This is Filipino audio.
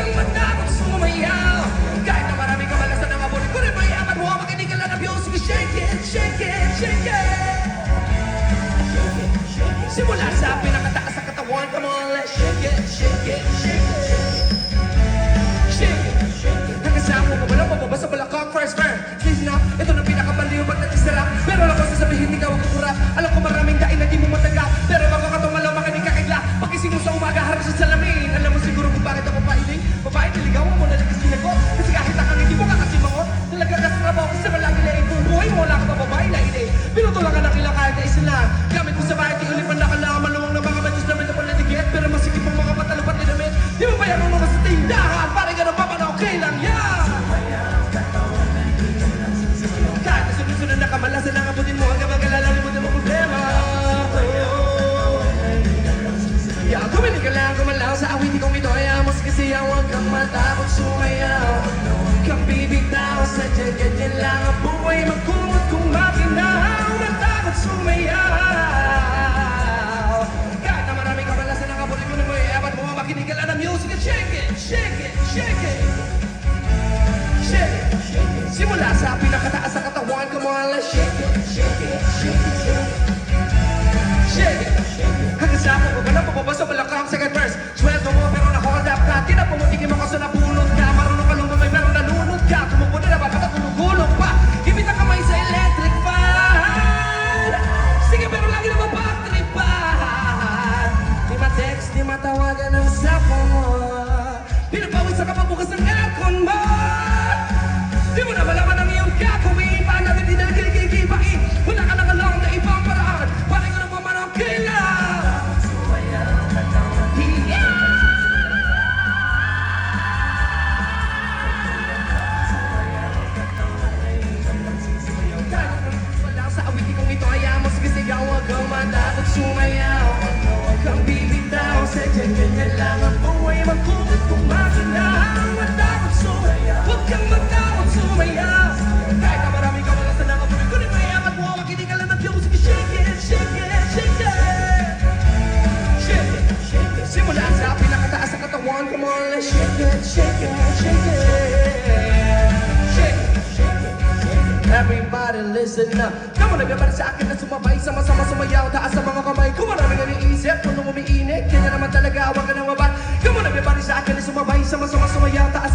kang matakot sumayaw. Kahit na maraming kamalasan ang abunin ko rin mayaman mo, makinig ka lang ng music. Shake it, shake it, shake it. Simula sa pinakataas sa katawan, come on, let's shake it, shake it, shake it. Shake it, shake it. Hanggang sa ako walang mababa sa balakang first verse. Listen up, ito na pinakabaliw ba't natisarap. Pero alam ko sasabihin, di ka huwag kukurap. Alam ko maraming daing na di mo matanggap. Pero bago ka tumalaw, makinig ka kagla. Pagising mo sa umaga, harap sa salamin. Alam mo siguro kung bakit ako pailing. Babae, niligawan mo na nagkasing ako. Kasi kahit nakang hindi mo kakasimangot, talaga kastrabaho kasi malaki na ito. Buhay mo, wala ka pa babae na ini. Pinutulang ka ng ilang kahit na isa lang. Gamit ko sa bahay, ulipan na kailangan maluwang ng mga batis namin na palatigit. Pero masikip ang mga matalupat na damit. Di mo ba yan ang mga sa tindahan? Parang ganun pa man, okay lang yan. Kahit na sunod-sunod na kamalasan ang abutin mo, hanggang mag-alala, limutin mo problema. Yeah, kumilig ka lang, kumalaw sa awitin kong ito. Ayaw mo kasi huwag kang matakot sumayaw. Kang bibitaw sa dyan, ganyan lang ang buhay. Magkumot kung makinaw, matakot sumayaw. Kahit na maraming kamalasan ang abutin mo na mo, iabat mo, makinig ka lang ng music. Shake it, shake it, shake it. Shake it, shake it. Simula sa pinakataas sa katawan, come on, let's shake it, shake it, shake it, shake it. Shake it, shake it. Hanggang sa ako, pababa sa balakang second verse. Sweldo mo pero na-hold up ka. Tinapumutigin mo kaso napulot ka. Marunong ka lumamay pero nalunod ka. Tumupo na naman at tulog pa. Ibig ang kamay sa electric fan. Sige pero lagi naman battery pan. Di ma-text, di matawagan ng cellphone mo. Pinapawis sa kapabukas ng aircon mo. Di mo na malaman ang iyong gagawin. Paano natin di na nagkikikipain. Wala ka lang alam na ibang paraan. Parang ka naman ang kailangan. Huwag kang matakot sumayaw. Huwag kang bibitaw. Sadyang ganyan lang ang buhay. Magkumot kung makinaw. Matakot sumayaw. Huwag kang matakot sumayaw. Kahit na maraming kamalasan ang abunin ko rin mayaman mo. Makinig ka lang ng music. Shake it, shake it, shake it. Shake it, shake it. Simula sa pinakataas sa katawan. Come on, let's shake it, shake it, shake it. Shake it, shake it. Everybody listen up. Kamu nagbabar sa akin na sumabay. Sama-sama sumayaw, taas sa mga kamay. Kung maraming iniisip, kung umiinit, kanya naman talaga, huwag ka nang mabal. Kamu nagbabar sa akin na sumabay. Sama-sama sumayaw, taas